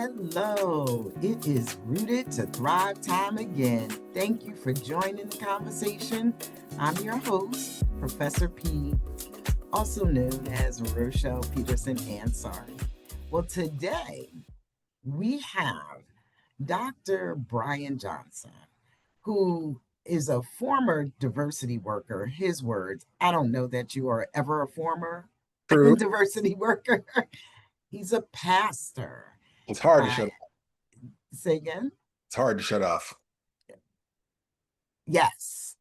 Hello, it is Rooted to Thrive time again. Thank you for joining the conversation. I'm your host, Professor P, also known as Rochelle Peterson-Ansari. Well, today we have Dr. Brian Johnson, who is a former diversity worker. His words, I don't know that you are ever a former True. diversity worker. He's a pastor. It's hard to Uh, shut. Say again? It's hard to shut off. Yes.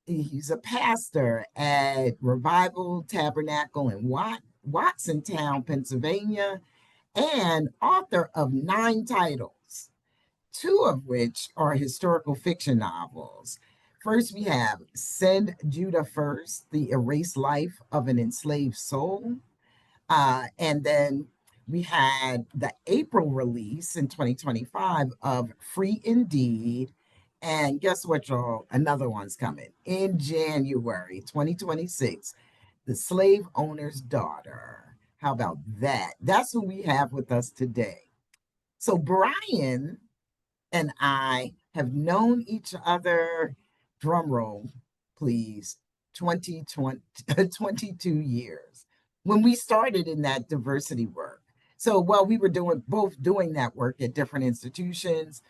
He's a pastor at Revival Tabernacle in Watsontown, Pennsylvania, and author of 9 titles, 2 of which are historical fiction novels. First, we have Send Judah First, The Erased Life of an Enslaved Soul. And then we had the April release in 2025 of Free Indeed. And guess what, y'all? Another one's coming in January 2026, The Slave Owner's Daughter. How about that? That's who we have with us today. So, Brian and I have known each other, drum roll, please, 22 years when we started in that diversity work. So, we were both doing that work at different institutions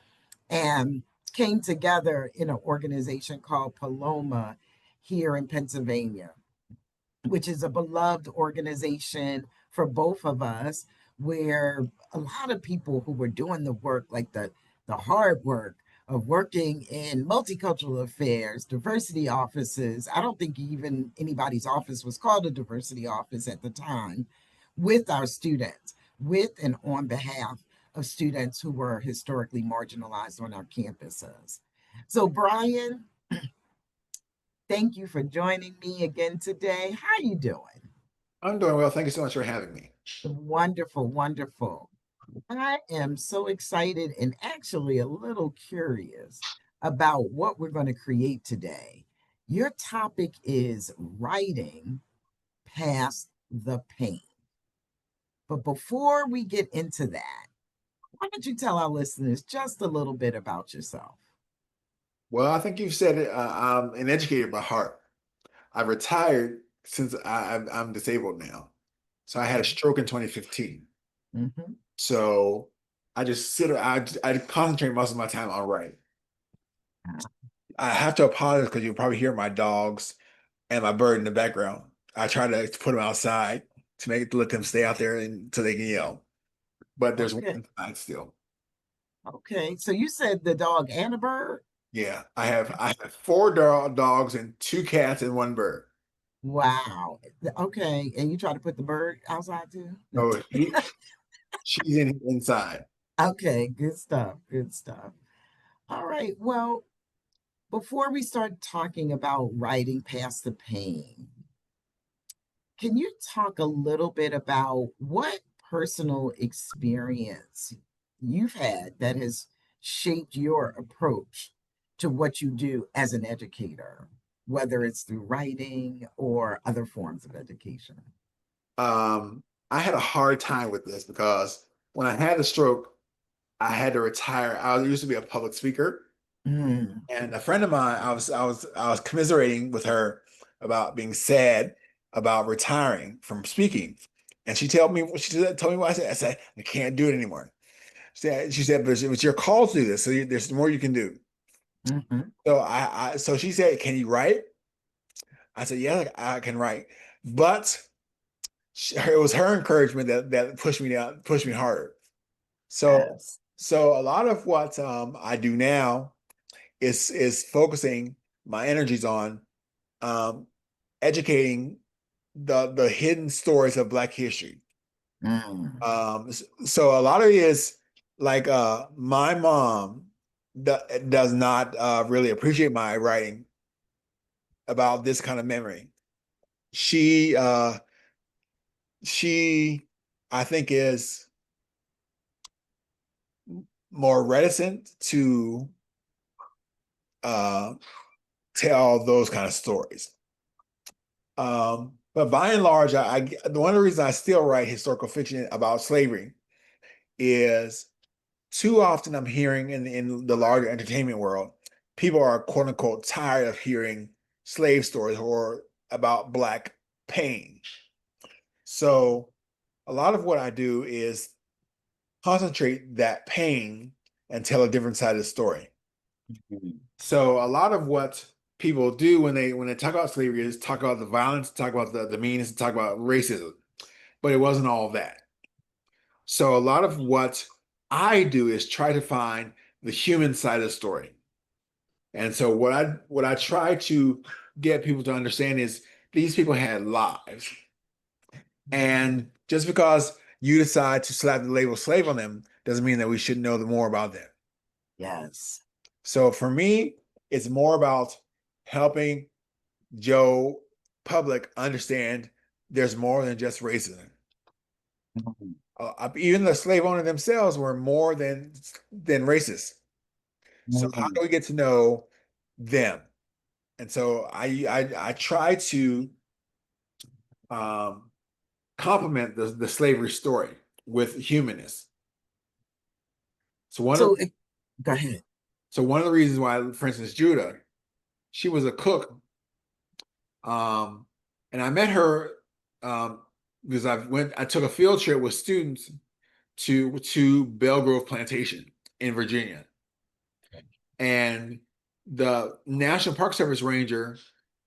and came together in an organization called Paloma here in Pennsylvania, which is a beloved organization for both of us, where a lot of people who were doing the work, like the hard work of working in multicultural affairs, diversity offices. I don't think even anybody's office was called a diversity office at the time, with our students, with and on behalf of students who were historically marginalized on our campuses. So, Brian, thank you for joining me again today. How are you doing? I'm doing well. Thank you so much for having me. Wonderful, wonderful. I am so excited and actually a little curious about what we're going to create today. Your topic is writing past the pain. But before we get into that, why don't you tell our listeners just a little bit about yourself? Well, I think you've said it. I'm an educator by heart. I retired since I'm disabled now. So I had a stroke in 2015. Mm-hmm. So I just I concentrate most of my time on writing. I have to apologize because you'll probably hear my dogs and my bird in the background. I try to put them outside to let them stay out there and so they can yell. But there's one Okay. inside still. Okay. So you said the dog and a bird? Yeah, I have 4 dogs and 2 cats and 1 bird. Wow. Okay. And you try to put the bird outside too? So she's inside. Okay. Good stuff. Good stuff. All right. Well, before we start talking about writing past the pain, can you talk a little bit about what personal experience you've had that has shaped your approach to what you do as an educator, whether it's through writing or other forms of education? I had a hard time with this because when I had a stroke, I had to retire. I used to be a public speaker, Mm, and a friend of mine, I was commiserating with her about being sad about retiring from speaking, and told me what I said. I said I can't do it anymore. She said, but it was your call to do this, so there's more you can do. mhm. So she said, can you write? I said, yeah, I can write, but it was her encouragement that pushed me harder. So Yes. so a lot of what I do now is focusing my energies on um, educating the hidden stories of Black history. Mm, So a lot of it is like my mom does not really appreciate my writing about this kind of memory. She she I think is more reticent to uh, tell those kind of stories. But by and large, one of the reasons I still write historical fiction about slavery is too often I'm hearing in the larger entertainment world, people are quote unquote tired of hearing slave stories or about Black pain. So a lot of what I do is concentrate that pain and tell a different side of the story. So a lot of what people do when they talk about slavery is talk about the violence, talk about the meanness, talk about racism, but it wasn't all of that. So a lot of what I do is try to find the human side of the story. And so what I try to get people to understand is these people had lives. And just because you decide to slap the label slave on them doesn't mean that we should know more about them. Yes. So for me, it's more about helping Joe public understand there's more than just racism. Even the slave owner themselves were more than racist. So how do we get to know them? And so I try to um, complement the slavery story with humanness. So So go ahead. one of the reasons why, for instance, Judah, she was a cook, and I met her because I took a field trip with students to Belgrove Plantation in Virginia, and the National Park Service ranger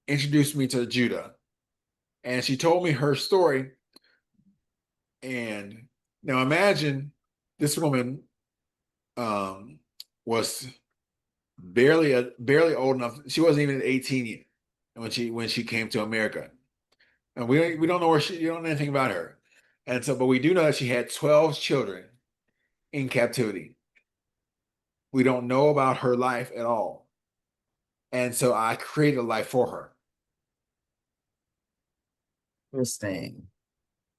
introduced me to Judah, and she told me her story. And now imagine this woman was barely old enough. She wasn't even 18 yet when she came to America, and we don't know you don't know anything about her, and so but we do know that she had 12 children in captivity. We don't know about her life at all, and so I created a life for her. Interesting.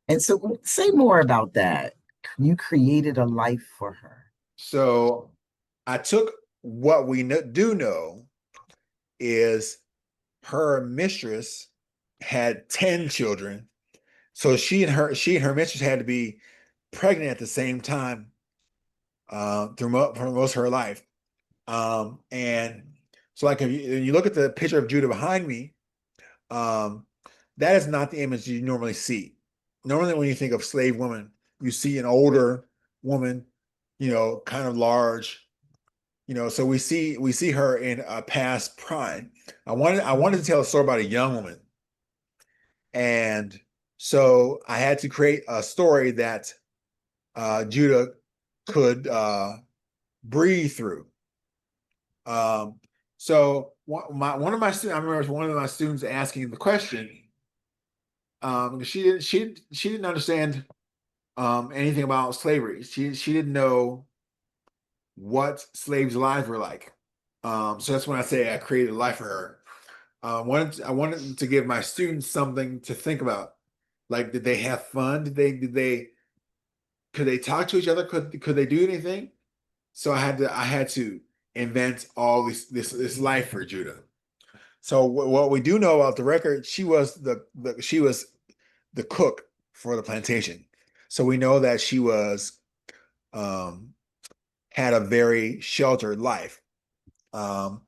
And so say more about that. You created a life for her. So I took what we do know is her mistress had 10 children. So she and her mistress had to be pregnant at the same time for most of her life. And so like if you look at the picture of Judah behind me, um, that is not the image you normally see. Normally when you think of slave woman, you see an older woman, kind of large, so we see her in a past prime. I wanted to tell a story about a young woman. And so I had to create a story that Judah could breathe through. So one of my students, I remember one of my students asking the question. She didn't understand anything about slavery. She didn't know what slaves' lives were like. So that's when I say I created a life for her. I wanted to give my students something to think about. Like, did they have fun? Could they talk to each other? Could they do anything? So I had to invent all this life for Judah. So what we do know about the record, she was the cook for the plantation. So we know that she was um, had a very sheltered life. Um,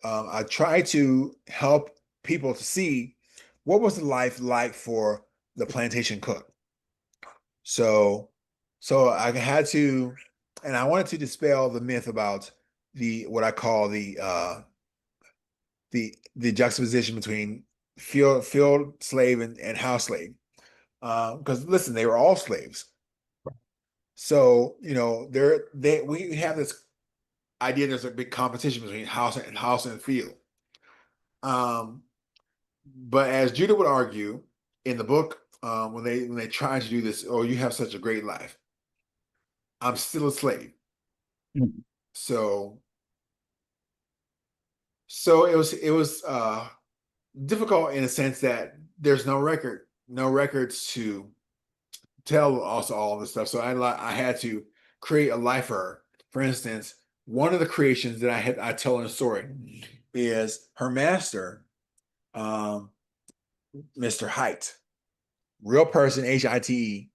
I try to help people to see what was the life like for the plantation cook. So, so I had to, and I wanted to dispel the myth about the what I call the juxtaposition between field slave and house slave. Because listen, they were all slaves. So we have this idea there's a big competition between house and field. Um, but as Judah would argue in the book, when they try to do this, oh, you have such a great life. I'm still a slave. Mm. So it was difficult in a sense that there's no records to tell also all this stuff. So I had to create a life for her. For instance, one of the creations that I tell in the story is her master, um, Mr. Height, real person, Hite.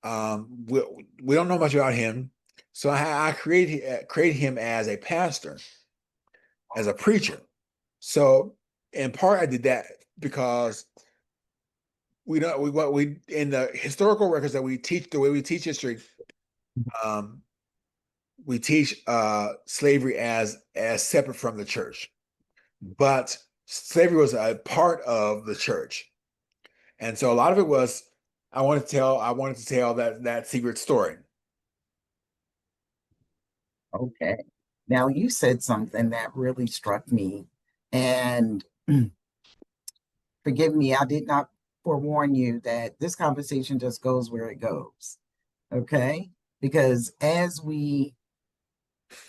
We, we don't know much about him, so I created him as a pastor, as a preacher. So in part, I did that because we don't we what we in the historical records that we teach, the way we teach history, um, we teach slavery as separate from the church, but slavery was a part of the church, and so a lot of it was I wanted to tell that secret story. Okay. Now you said something that really struck me, and forgive me, I did not forewarn you that this conversation just goes where it goes. Okay. Because as we,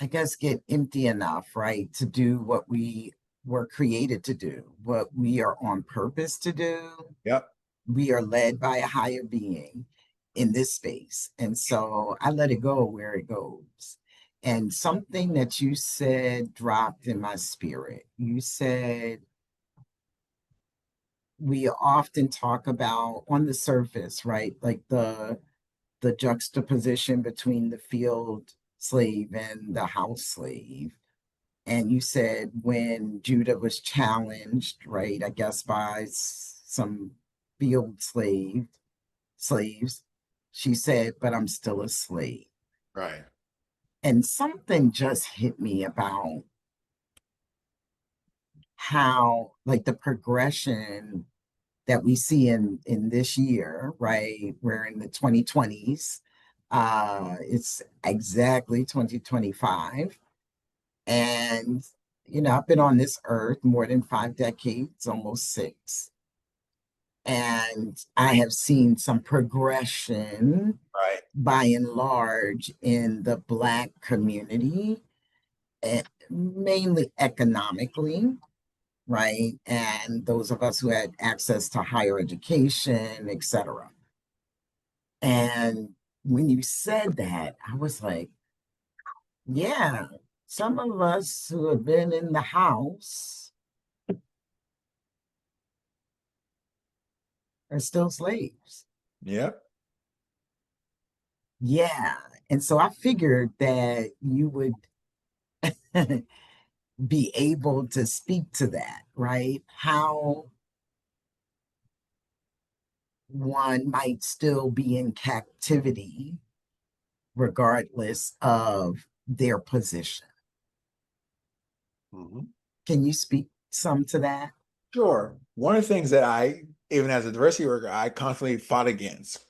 I guess, get empty enough, right, to do what we were created to do, what we are on purpose to do, Yep. we are led by a higher being in this space. And so I let it go where it goes. And something that you said dropped in my spirit. You said, we often talk about on the surface, right? Like the juxtaposition between the field slave and the house slave. And you said when Judah was challenged, right, I guess by some field slaves, she said, but I'm still a slave. Right. And something just hit me about how, like, the progression that we see in this year, right? We're in the 2020s. It's exactly 2025. And, I've been on this earth more than 5 decades, almost six. And I have seen some progression Right. by and large in the Black community, mainly economically, right? And those of us who had access to higher education, etc. And when you said that, I was like, yeah, some of us who have been in the house are still slaves. Yep. Yeah. And so I figured that you would be able to speak to that, right? How one might still be in captivity regardless of their position. Mhm. Can you speak some to that? Sure. One of the things that even as a diversity worker, I constantly fought against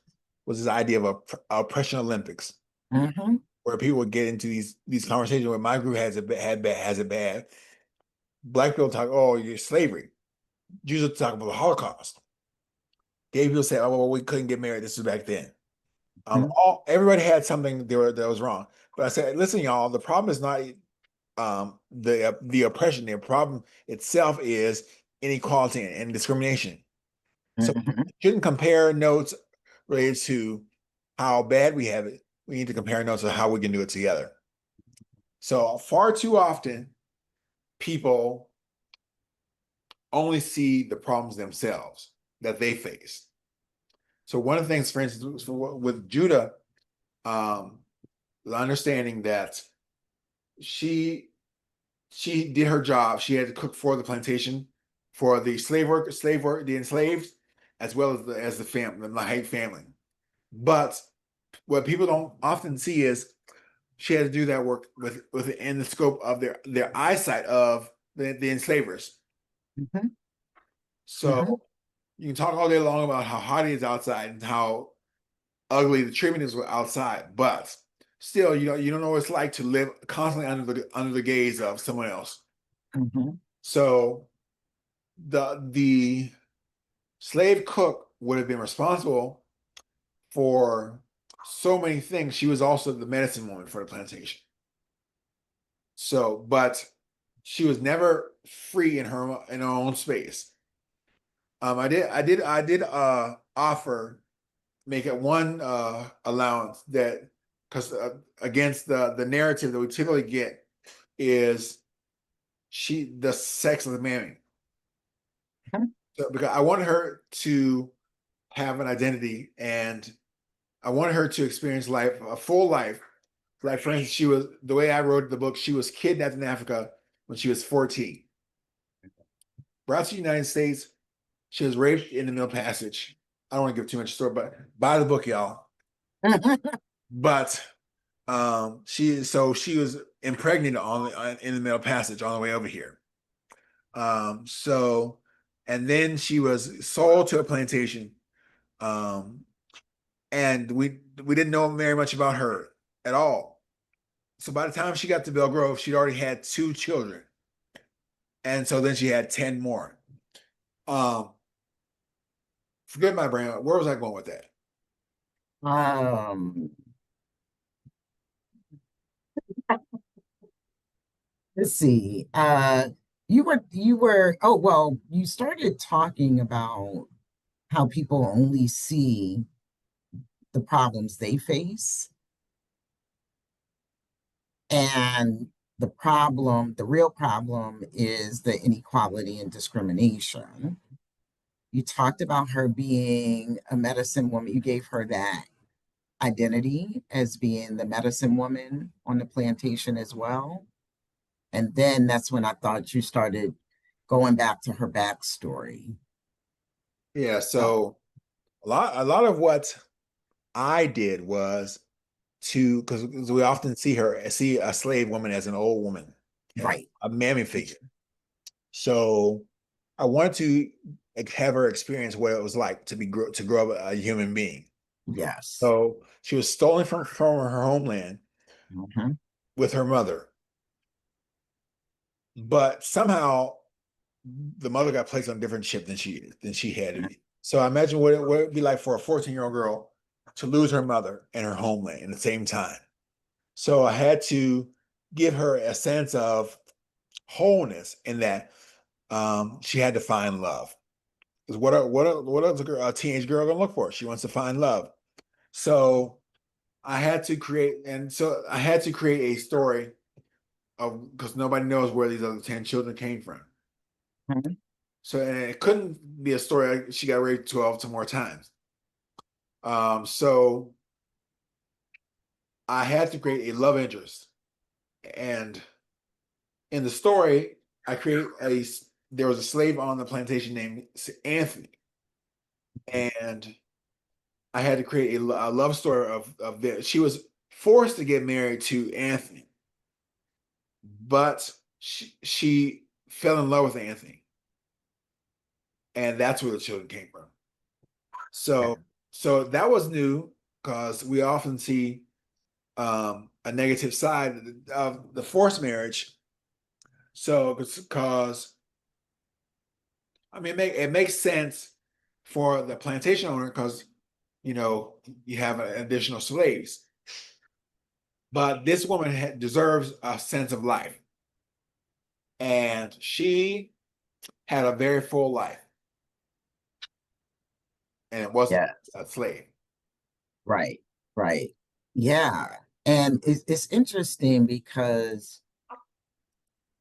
was this idea of a oppression Olympics, Mm-hmm. where people would get into these conversations where my group has it bad. Black people talk, oh, you're slavery. Jews will talk about the Holocaust. Gay people say, oh, well, we couldn't get married. This was back then. Everybody had something that was wrong. But I said, listen, y'all, the problem is not the oppression. The problem itself is inequality and discrimination. So Mm-hmm. we shouldn't compare notes related to how bad we have it. We need to compare notes on how we can do it together. So far too often, people only see the problems themselves that they face. So one of the things, for instance, with Judah, um, the understanding that she she did her job. She had to cook for the plantation, for the the enslaved, as well as the family, the Lahade family. But what people don't often see is she had to do that work within the scope of their eyesight of the enslavers. Mm-hmm. So Mm-hmm. you can talk all day long about how hot it is outside and how ugly the treatment is outside, but still, you don't know what it's like to live constantly under the gaze of someone else. Mm-hmm. So the slave cook would have been responsible for so many things. She was also the medicine woman for the plantation. So, but she was never free in her own space. I did offer make it one allowance that because against the narrative that we typically get is the sex of the mammy. So because I wanted her to have an identity and I wanted her to experience life, a full life. Like for instance, she was the way I wrote the book. She was kidnapped in Africa when she was 14, brought to the United States. She was raped in the Middle Passage. I don't want to give too much story, but buy the book, y'all. But she was impregnated in the Middle Passage on the way over here. So and then she was sold to a plantation. Um, and we didn't know very much about her at all. So by the time she got to Belle Grove, she'd already had 2 children. And so then she had 10 more. Um, Forget my brain. Where was I going with that? Um, let's see. Oh well, you started talking about how people only see the problems they face, and the real problem is the inequality and discrimination. You talked about her being a medicine woman. You gave her that identity as being the medicine woman on the plantation as well. And then that's when I thought you started going back to her backstory. Yeah, Oh, so a lot of what I did was to because we often see a slave woman as an old woman, right. a mammy figure. So I wanted to have her experience what it was like to grow up a human being. Yes. So she was stolen from her homeland Mhm. with her mother, but somehow the mother got placed on a different ship than she had to be. So I imagine what it would be like for a 14-year-old girl to lose her mother and her homeland in the same time. So I had to give her a sense of wholeness in that she had to find love. Because what else a teenage girl gonna look for? She wants to find love. So I had to create a story of because nobody knows where these other 10 children came from. Mhm. So and it couldn't be a story like she got raped 12 to more times. So I had to create a love interest. And in the story, I create a there was a slave on the plantation named Anthony, and I had to create a love story of this. She was forced to get married to Anthony, but she fell in love with Anthony, and that's where the children came from. Yeah. So that was new because we often see a negative side of the forced marriage. So because I mean it makes sense for the plantation owner because you have additional slaves. But this woman deserves a sense of life, and she had a very full life, and it wasn't Yeah. a slave. Right. Right. Yeah. And it's interesting because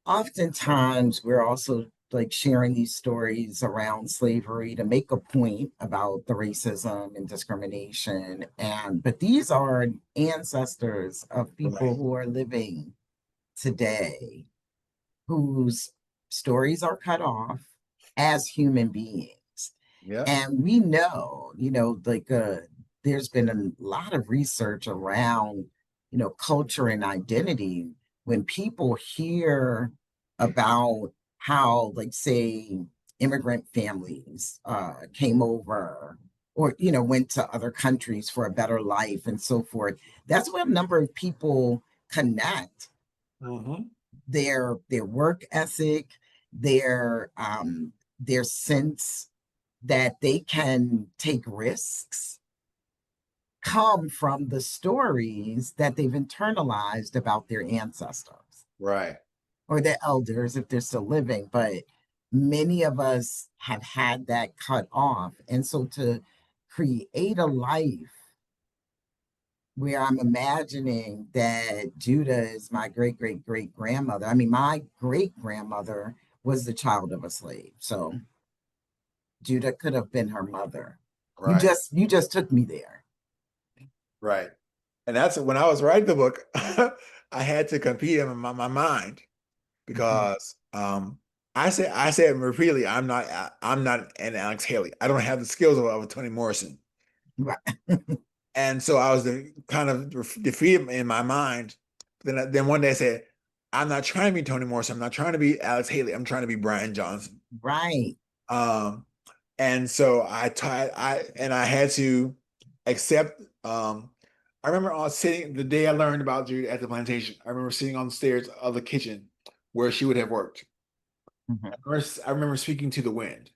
oftentimes we're also like sharing these stories around slavery to make a point about the racism and discrimination, but these are ancestors of people Right. who are living today whose stories are cut off as human beings. Yeah. And we know, like there's been a lot of research around, culture and identity. When people hear about how, like, say, immigrant families came over or, went to other countries for a better life and so forth, that's where a number of people connect Hmm. their work ethic, their sense that they can take risks come from the stories that they've internalized about their ancestors Right. or their elders if they're still living. But many of us have had that cut off. And so to create a life where I'm imagining that Judah is my great great great grandmother. I mean, my great grandmother was the child of a slave. So Judah could have been her mother. You Right. just you just took me there. Right. And that's when I was writing the book, I had to compete in my mind Mhm. because I said repeatedly, I'm not an Alex Haley. I don't have the skills of a Toni Morrison. Right. And so I was kind of defeated in my mind. Then one day I said, I'm not trying to be Toni Morrison. I'm not trying to be Alex Haley. I'm trying to be Brian Johnson. Right. Um, and so I had to accept. I remember sitting the day I learned about Jude at the plantation. I remember sitting on the stairs of the kitchen where she would have worked. Mhm. I remember speaking to the wind,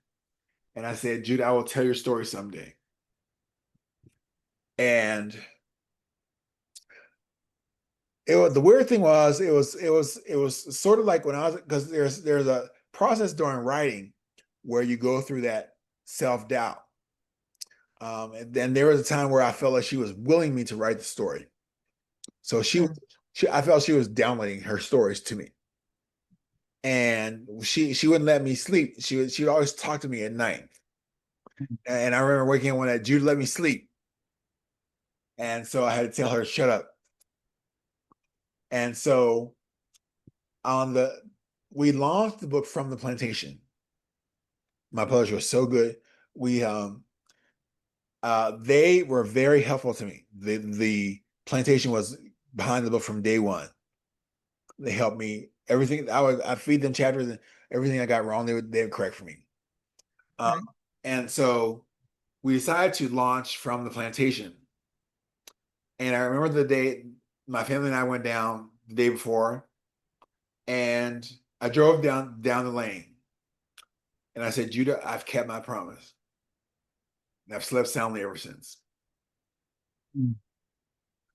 and I said, "Jude, I will tell your story someday." And the weird thing was it was sort of like when I was, because there's a process during writing where you go through that self-doubt. And then there was a time where I felt like she was willing me to write the story. So Mhm. I felt she was downloading her stories to me. And she wouldn't let me sleep. She would always talk to me at night. And I remember waking up one night, Jude, let me sleep. And so I had to tell her, shut up. And so on the we launched the book from the plantation. My publisher was so good. We they were very helpful to me. The plantation was behind the book from day one. They helped me everything. I feed them chapters and everything I got wrong, they would correct for me. Um, Okay. and so we decided to launch from the plantation. And I remember the day my family and I went down the day before, and I drove down the lane, and I said, Judah, I've kept my promise, and I've slept soundly ever since. Mm.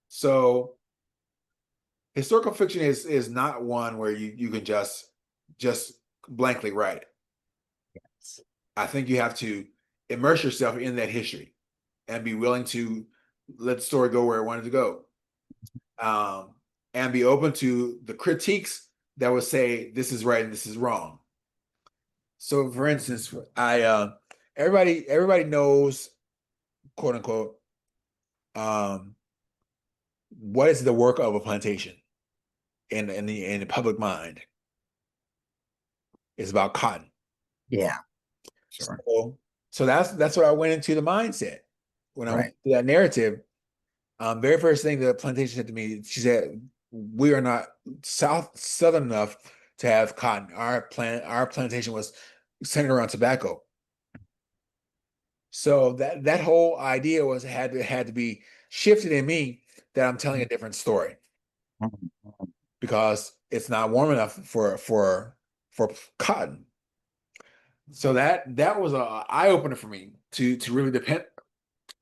So historical fiction is not one where you can just blankly write. I think you have to immerse yourself in that history and be willing to let the story go where it wanted to go. And be open to the critiques that would say this is right and this is wrong. So for instance, I everybody knows, quote unquote, um, what is the work of a plantation in the public mind. It's about cotton. Yeah. Sure. So that's what I went into the mindset when I went Right. to that narrative. Very first thing the plantation said to me, she said, "We are not southern enough to have cotton. Our plantation was centered around tobacco. So that whole idea had to be shifted in me that I'm telling a different story Mhm. because it's not warm enough for cotton. So that was a eye opener for me to really rely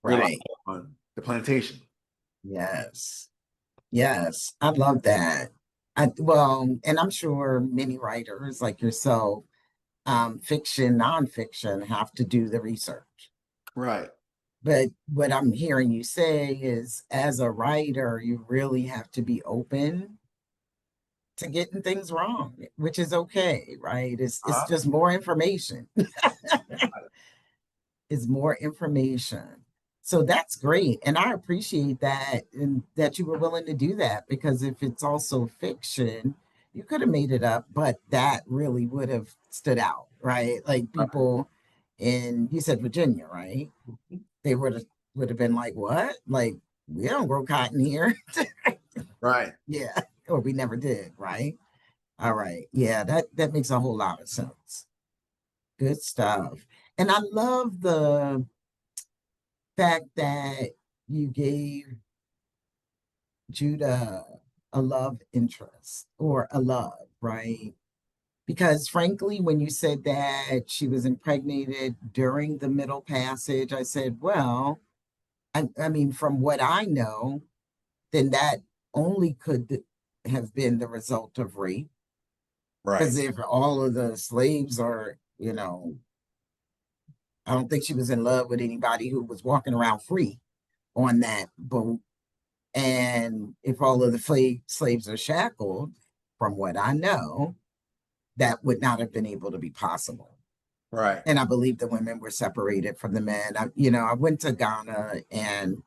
Right. on the plantation. Yes. Yes. I love that. Well, and I'm sure many writers like yourself, fiction, nonfiction, have to do the research. Right. But what I'm hearing you say is, as a writer, you really have to be open to getting things wrong, which is okay, right? It's Uh, just more information. Is more information. So that's great. And I appreciate that and that you were willing to do that because if it's also fiction, you could have made it up, but that really would have stood out, right? Like people in you said Virginia, right? They would have been like, what? Like, we don't grow cotton here. right. Yeah. Or we never did, right? All right. Yeah, that makes a whole lot of sense. Good stuff. And I love the fact that you gave Judah a love interest or a love, right? Because frankly, when you said that she was impregnated during the middle passage, I said, well, I mean, from what I know, then that only could have been the result of rape. Right. Because if all of the slaves are, I don't think she was in love with anybody who was walking around free on that boat. And if all of the slaves are shackled, from what I know, that would not have been able to be possible. Right. And I believe the women were separated from the men. I went to Ghana and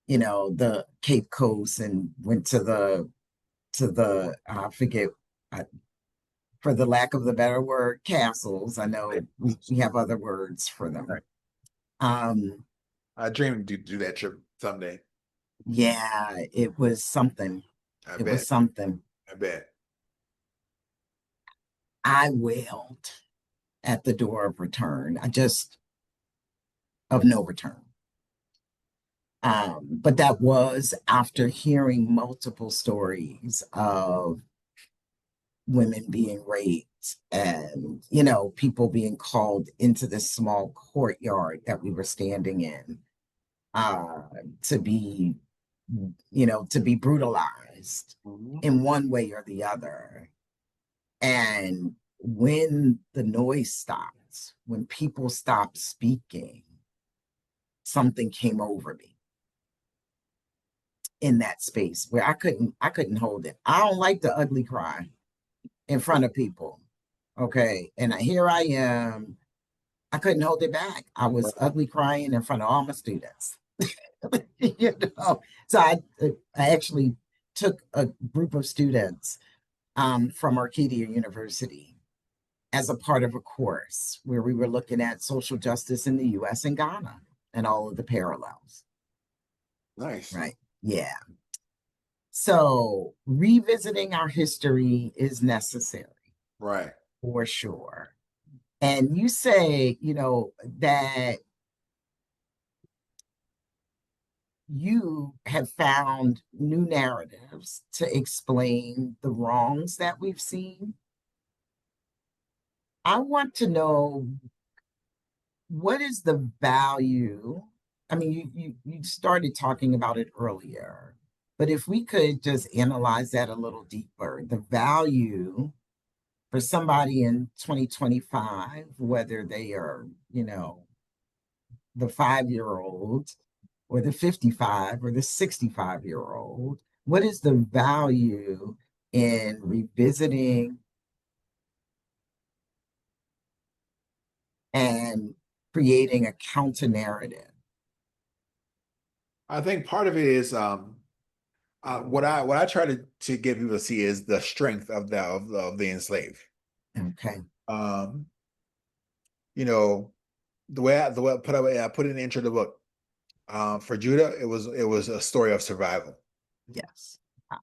the Cape Coast and went to the I forget, I, for the lack of the better word, castles. I know we have other words for them. Right. Um, I dream to do that trip someday. yeah, it was something. I It was bet. something. I bet. I wailed at the door of return. I just of no return. But that was after hearing multiple stories of women being raped and, people being called into this small courtyard that we were standing in, uh, to be, to be brutalized Mhm. in one way or the other. And when the noise stopped, when people stopped speaking, something came over me in that space where I couldn't hold it. I don't like the ugly cry in front of people. Okay. And here I am. I couldn't hold it back. I was ugly crying in front of all my students. you know. So I actually took a group of students from Arcadia University as a part of a course where we were looking at social justice in the US and Ghana and all of the parallels. Nice. Right. Yeah. So revisiting our history is necessary Right. for sure. And you say, that you have found new narratives to explain the wrongs that we've seen. I want to know, what is the value? I mean, you started talking about it earlier, but if we could just analyze that a little deeper, the value for somebody in 2025, whether they are, the 5-year-old or the 55 or the 65-year-old, what is the value in revisiting and creating a counter narrative? I think part of it is what I try to get people to see is the strength of the enslaved. Okay. Um, you know, the way I put it in the intro of the book. For Judah, it was a story of survival. Yes.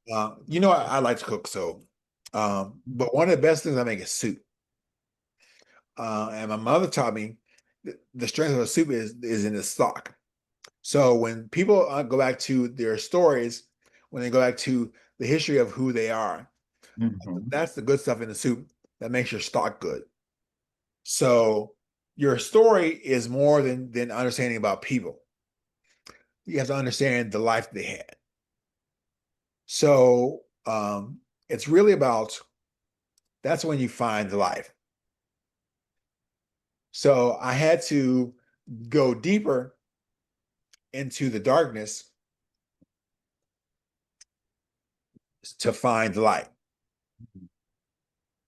I like to cook, so but one of the best things I make is soup. And my mother taught me the strength of a soup is in the stock. So when people go back to their stories, when they go back to the history of who they are, Mhm. that's the good stuff in the soup that makes your stock good. So your story is more than understanding about people. You have to understand the life they had. So it's really about that's when you find the life. So I had to go deeper into the darkness to find the light.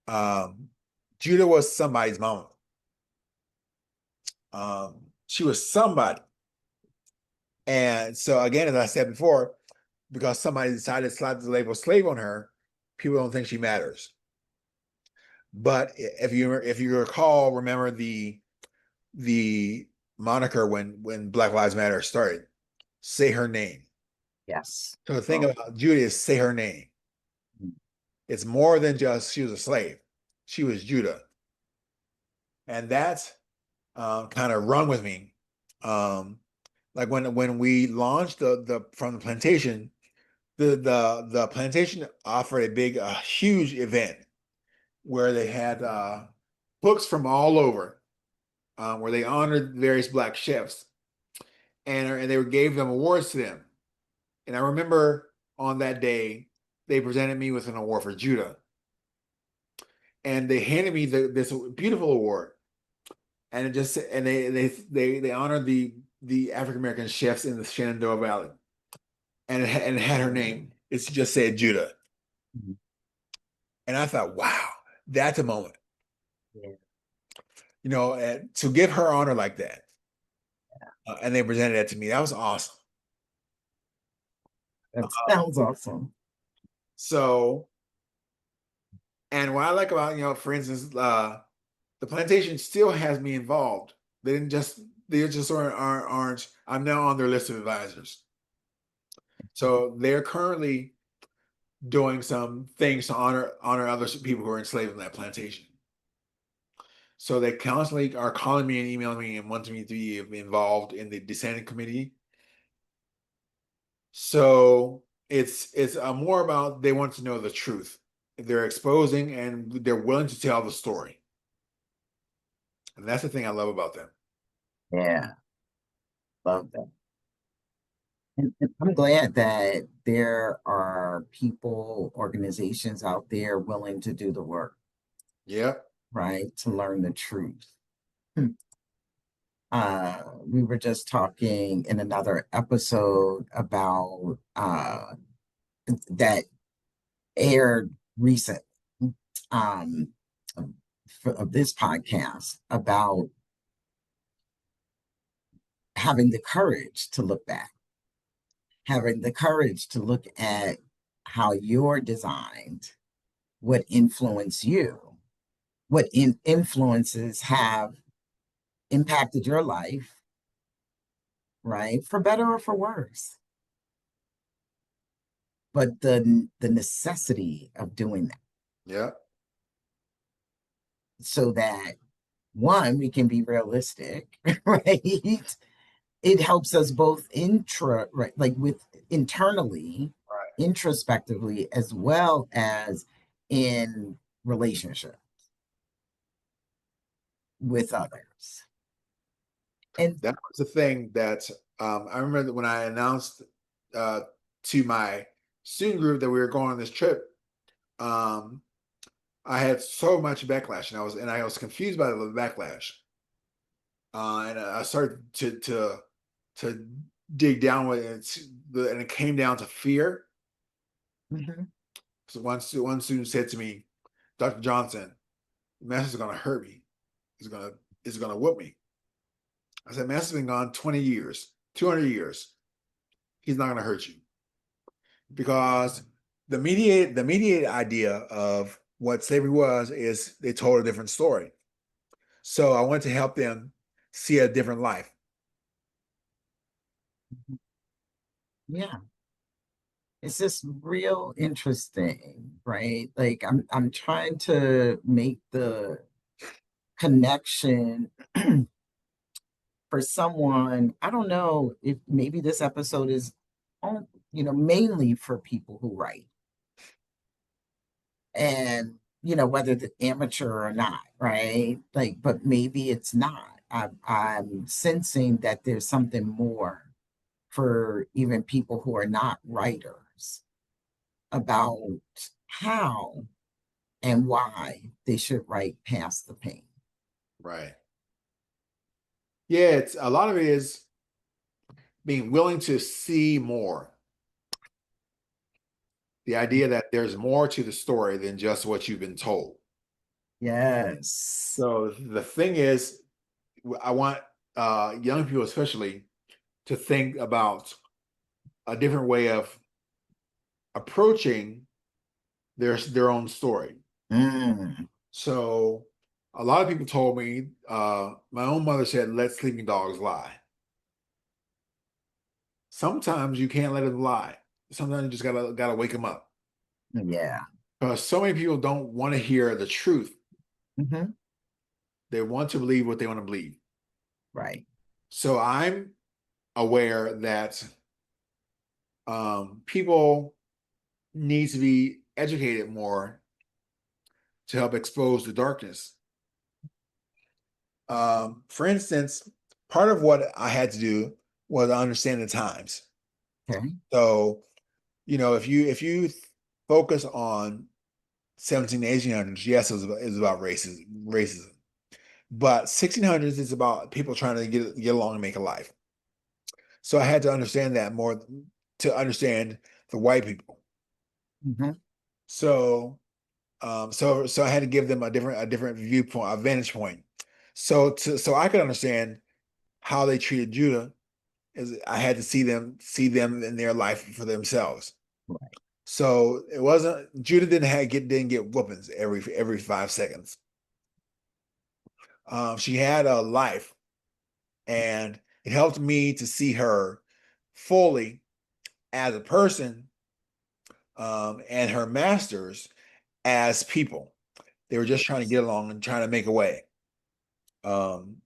Um, Judah was somebody's mama. She was somebody. And so again, as I said before, because somebody decided to slap the label slave on her, people don't think she matters. But if you remember the moniker when Black Lives Matter started, say her name. Yes. So the thing about Judah is say her name. It's more than just she was a slave. She was Judah. And that's kind of run with me. Like when we launched the from the plantation, the plantation offered a huge event where they had books from all over, where they honored various black chefs and they gave them awards to them. And I remember on that day they presented me with an award for Judah, and they handed me this beautiful award, and they honored the African American chefs in the Shenandoah Valley, and it had her name. It just said Judah, Mhm. and I thought, wow, that's a moment, Yeah. and to give her honor like that, and they presented that to me. That was awesome. That sounds awesome. So, and what I like about, for instance, the plantation still has me involved. They just aren't. I'm now on their list of advisors. So they're currently doing some things to honor other people who are enslaved on that plantation. So they constantly are calling me and emailing me and wanting me to be involved in the dissenting committee. So it's more about they want to know the truth. They're exposing and they're willing to tell the story. And that's the thing I love about them. Yeah, love that. And I'm glad that there are people, organizations out there willing to do the work, Yep. right? To learn the truth. Hmm. We were just talking in another episode about that aired recent um, of this podcast about having the courage to look back, having the courage to look at how you're designed, what influence you, what influences have impacted your life, right? For better or for worse. But the necessity of doing that Yep. so that one, we can be realistic, right? It helps us both right, like with internally, Right. introspectively, as well as in relationship with others. And That was the thing that I remember that when I announced uh, to my student group that we were going on this trip. Um, I had so much backlash, and I was confused by the backlash. And I started to dig down with it, and it came down to fear. mhm, So one student said to me, "Dr. Johnson, the master's going to hurt me. It's gonna whoop me." I said, "Master's been gone 20 years, 200 years. He's not going to hurt you because the mediated idea of what slavery was is they told a different story. So I wanted to help them see a different life." yeah, it's just real interesting, right? Like I'm trying to make the connection for someone. I don't know if maybe this episode is on, mainly for people who write and whether the amateur or not, right? Like, but maybe it's not. I'm sensing that there's something more for even people who are not writers about how and why they should write past the pain. Right. Yeah, it's a lot of it is being willing to see more. The idea that there's more to the story than just what you've been told. Yes. So the thing is, I want young people especially to think about a different way of approaching their own story. Mm, So a lot of people told me, my own mother said, "Let sleeping dogs lie." Sometimes you can't let them lie. Sometimes you just gotta wake them up. yeah. Because so many people don't want to hear the truth. Hmm. They want to believe what they want to believe. Right. So I'm aware that people need to be educated more to help expose the darkness. For instance, part of what I had to do was understand the times. Okay. So, if you focus on 17, 1800s, yes, it's about racism. But 1600s is about people trying to get along and make a life. So I had to understand that more to understand the white people. Hmm. So I had to give them a different viewpoint, a vantage point. So I could understand how they treated Judah is I had to see them in their life for themselves. Right. So it wasn't Judah didn't get whoopings every 5 seconds. She had a life, and it helped me to see her fully as a person, and her masters as people. They were just trying to get along and trying to make a way. Um,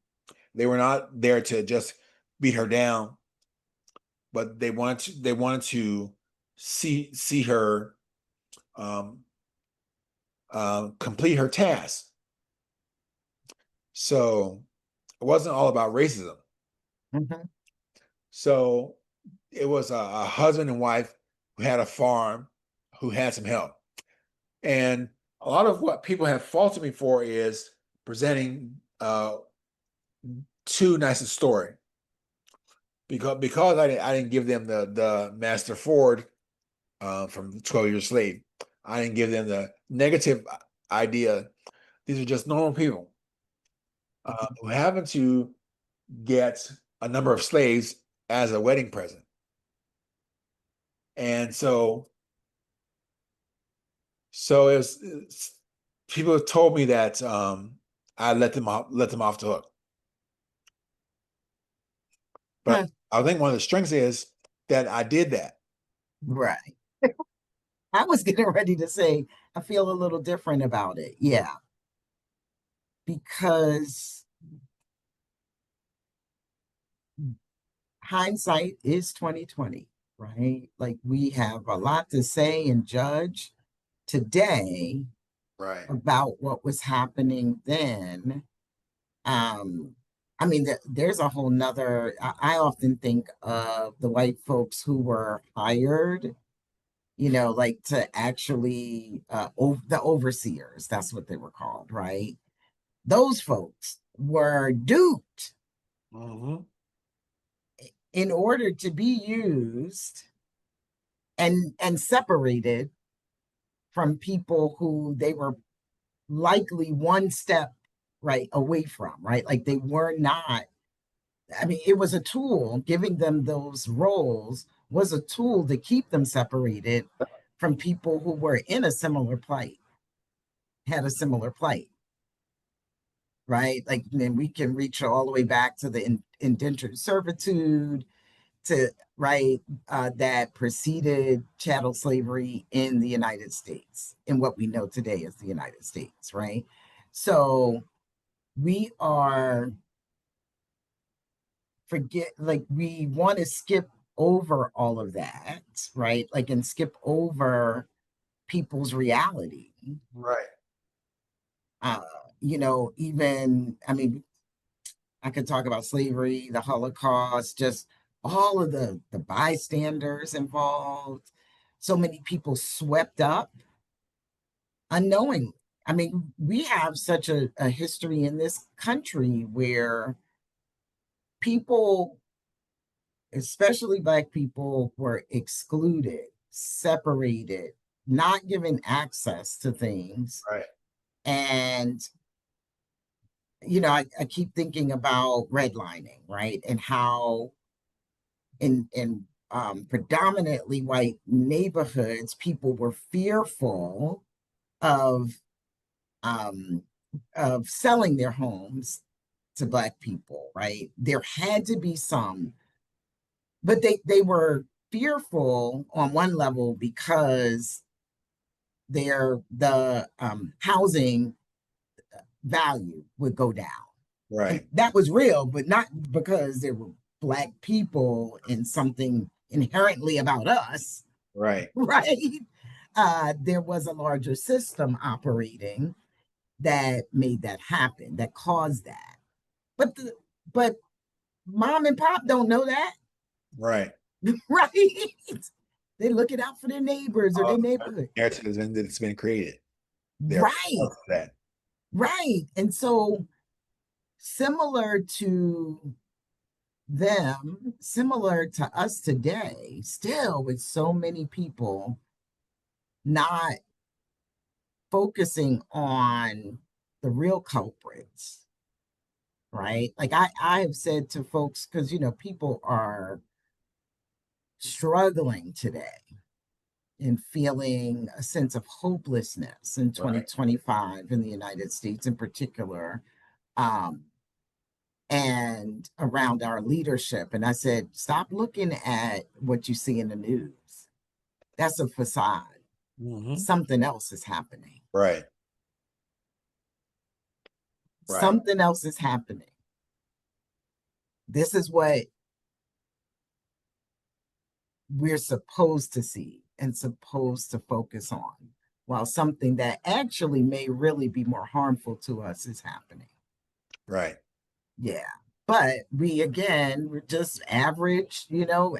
they were not there to just beat her down, but they wanted to see her um, complete her task. So it wasn't all about racism. Mhm. So it was a husband and wife who had a farm, who had some help. And a lot of what people have faulted me for is presenting too nice a story, because I didn't give them the Master Ford from 12 Years Slave. I didn't give them the negative idea. These are just normal people who happen to get a number of slaves as a wedding present. And so people have told me that I let them off the hook. But Huh. I think one of the strengths is that I did that. Right. I was getting ready to say I feel a little different about it. Yeah, because hindsight is 2020, right? Like we have a lot to say and judge today Right. about what was happening then. Um, I mean, there's a whole nother. I often think of the white folks who were hired, like to actually the overseers. That's what they were called, right? Those folks were duped Hmm. in order to be used and separated from people who they were likely one step right away from, right? Like they were not. I mean, it was a tool. Giving them those roles was a tool to keep them separated from people who were in a similar plight, had a similar plight, right? Like then we can reach all the way back to the indentured servitude, to right, that preceded chattel slavery in the United States, in what we know today as the United States, right? So we are forget like we want to skip over all of that, right? Like and skip over people's reality. Right. Uh, even I mean, I could talk about slavery, the Holocaust, just all of the bystanders involved. So many people swept up unknowingly. I mean, we have such a history in this country where people, especially Black people, were excluded, separated, not given access to things. Right. And, I keep thinking about redlining, right? And how in predominantly white neighborhoods, people were fearful of um, of selling their homes to Black people, right? There had to be some, but they were fearful on one level because the housing value would go down, and Right. that was real, but not because there were Black people and something inherently about us, Right. right? There was a larger system operating that made that happen, that caused that. But mom and pop don't know that, Right. right? They're looking out for their neighbors or Uh, their neighborhood. Narrative that's been created. They're Right, part of that. right. And so similar to them, similar to us today, still with so many people not focusing on the real culprits, right? Like I have said to folks, because, people are struggling today and feeling a sense of hopelessness in Right. 2025 in the United States in particular, um, and around our leadership. And I said, stop looking at what you see in the news. That's a facade. Hmm. Something else is happening. Right. Right. Something else is happening. This is what we're supposed to see and supposed to focus on, while something that actually may really be more harmful to us is happening. Right. Yeah. But we're just average,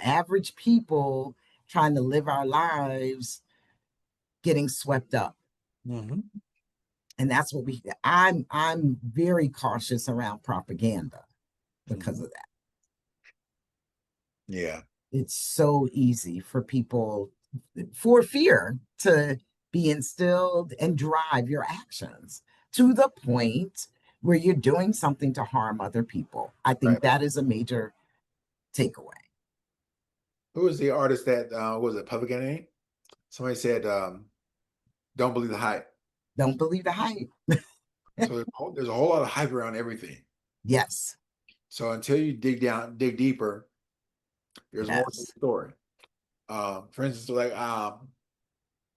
average people trying to live our lives, getting swept up. Hmm. And that's what I'm very cautious around propaganda because Hmm. of that. Yeah. It's so easy for people, for fear to be instilled and drive your actions to the point where you're doing something to harm other people. I think Right. that is a major takeaway. Who was the artist that was it Public Enemy? Somebody said, "Don't believe the hype." Don't believe the hype. So there's a whole lot of hype around everything. Yes, So until you dig deeper, there's more to the yes. story. For instance, like I'm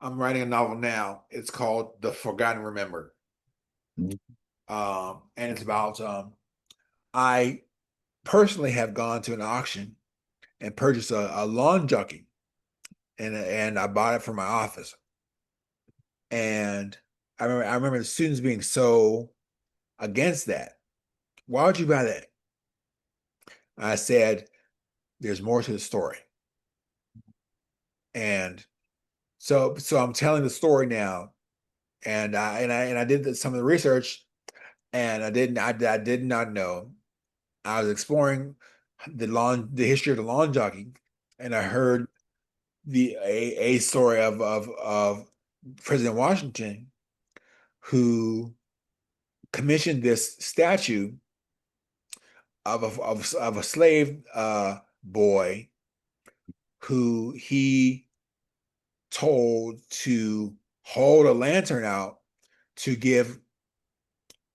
writing a novel now. It's called The Forgotten Remember, and it's about I personally have gone to an auction and purchased a lawn jockey, and I bought it for my office. And I remember the students being so against that. Why would you buy that? I said, "There's more to the story," and so I'm telling the story now, and I did some of the research, and I did not know. I was exploring the history of the lawn jockey, and I heard a story of President Washington, who commissioned this statue of a slave boy who he told to hold a lantern out to give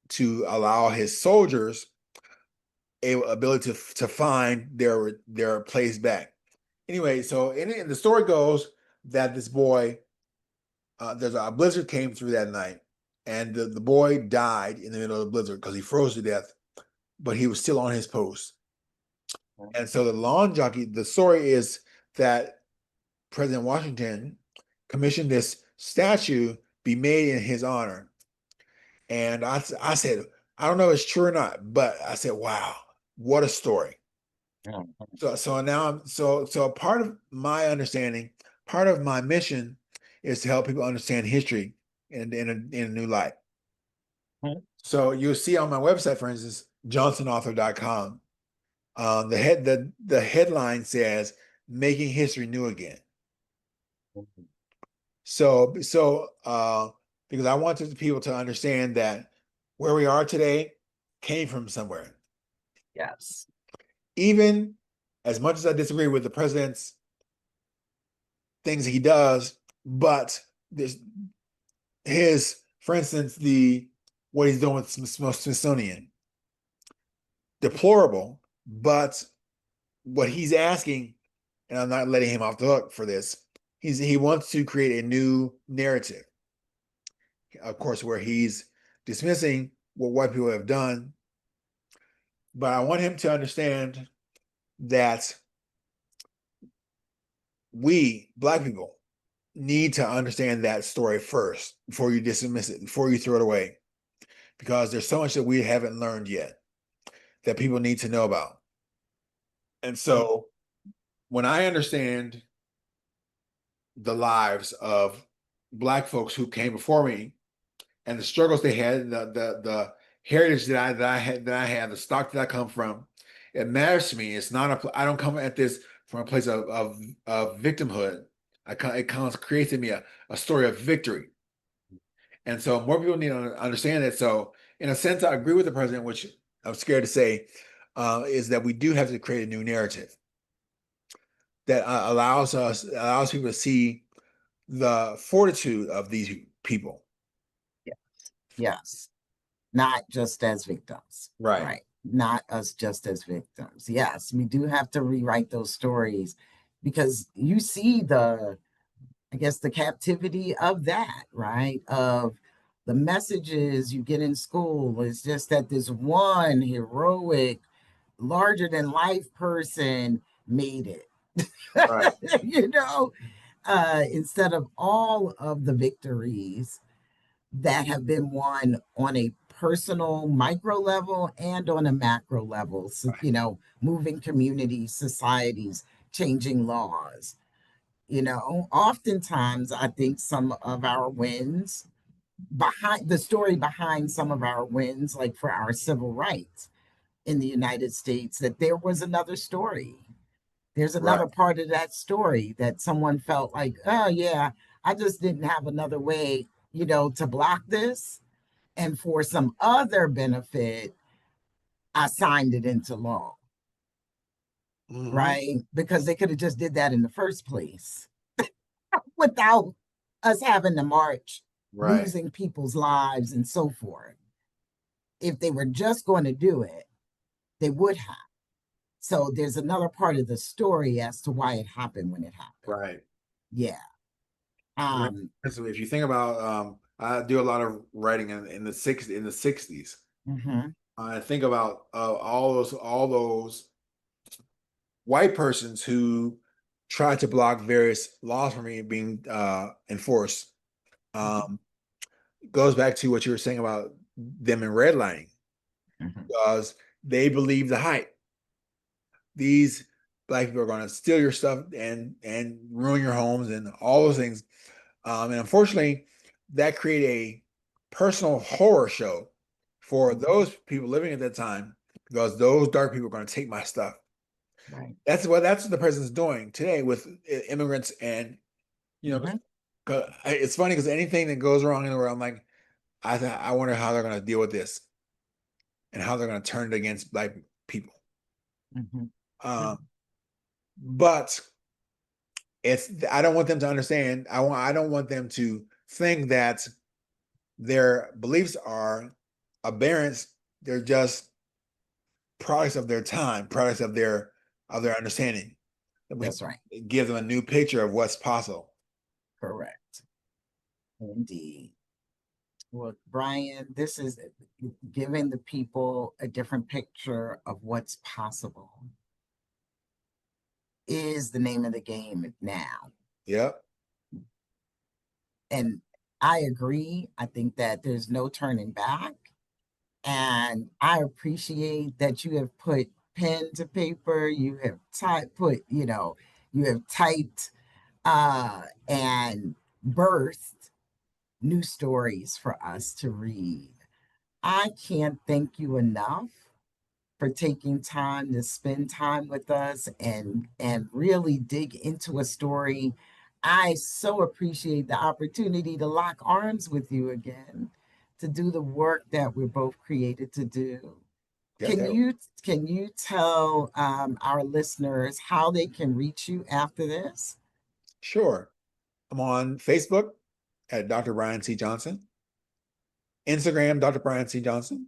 to allow his soldiers a ability to find their place back. Anyway, so in the story goes that this boy, there's a blizzard came through that night, and the boy died in the middle of the blizzard because he froze to death, but he was still on his post. And so the lawn jockey, the story is that President Washington commissioned this statue be made in his honor. And I said, I don't know if it's true or not, but I said, wow, what a story. So now so part of my understanding, part of my mission is to help people understand history in a new light. So you'll see on my website, for instance, johnsonauthor.com, the headline says "Making History New Again." So because I wanted people to understand that where we are today came from somewhere. Yes. Even as much as I disagree with the president's things he does, but there's for instance, the what he's doing with Smithsonian, deplorable. But what he's asking, and I'm not letting him off the hook for this, he wants to create a new narrative, of course, where he's dismissing what white people have done. But I want him to understand that we, Black people, need to understand that story first before you dismiss it, before you throw it away, because there's so much that we haven't learned yet that people need to know about. And so when I understand the lives of Black folks who came before me and the struggles they had, the heritage that I had, the stock that I come from, it matters to me. It's not I don't come at this from a place of victimhood. It comes creates in me a story of victory. And so more people need to understand it. So in a sense, I agree with the president, which I'm scared to say, is that we do have to create a new narrative that allows people to see the fortitude of these people. Yeah. Yes. Not just as victims. Right. Right. Not us just as victims. Yes, we do have to rewrite those stories because you see I guess, the captivity of that, right? Of the messages you get in school is just that this one heroic, larger than life person made it. Right. Instead of all of the victories that have been won on a personal micro level and on a macro level, so, moving communities, societies, changing laws. Oftentimes I think some of our wins, behind the story behind some of our wins, like for our civil rights in the United States, that there was another story. There's Right. another part of that story that someone felt like, oh, yeah, I just didn't have another way, to block this. And for some other benefit, I signed it into law, Hmm. right? Because they could have just did that in the first place without us having to march, Right. losing people's lives and so forth. If they were just going to do it, they would have. So there's another part of the story as to why it happened when it happened. Right. Yeah. Um, So if you think about, I do a lot of writing in the '60s. mhm, I think about all those white persons who tried to block various laws from being enforced. mhm, Um, Goes back to what you were saying about them in redlining, mhm. because they believe the hype. These black people are going to steal your stuff and ruin your homes and all those things. And unfortunately, that created a personal horror show for those people living at that time, because those dark people are going to take my stuff. Right. That's what the president's doing today with immigrants, and you know, Mhm. it's funny because anything that goes wrong in the world, I'm like, I wonder how they're going to deal with this and how they're going to turn it against black people. Mhm. Um, but I don't want them to understand. I don't want them to think that their beliefs are aberrant. They're just products of their time, products of their understanding. And we That's right. give them a new picture of what's possible. Correct. Indeed. Well, Brian, this is giving the people a different picture of what's possible is the name of the game now. Yep. And I agree. I think that there's no turning back. And I appreciate that you have put pen to paper, you have you have typed and birthed new stories for us to read. I can't thank you enough for taking time to spend time with us and really dig into a story. I so appreciate the opportunity to lock arms with you again, to do the work that we're both created to do. Yep. Can you tell our listeners how they can reach you after this? Sure. I'm on Facebook at Dr. Brian C. Johnson, Instagram, Dr. Brian C. Johnson.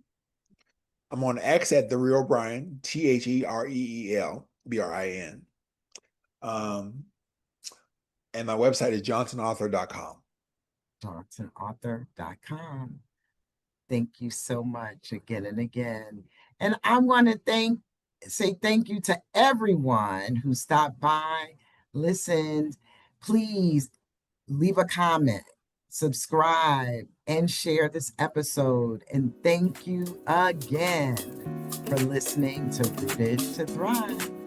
I'm on X at The Real Brian, TheReelBrin. Um, and my website is johnsonauthor.com. JohnsonAuthor.com. Thank you so much again and again. And I want to say thank you to everyone who stopped by, listened. Please leave a comment, subscribe, and share this episode. And thank you again for listening to Rooted to Thrive.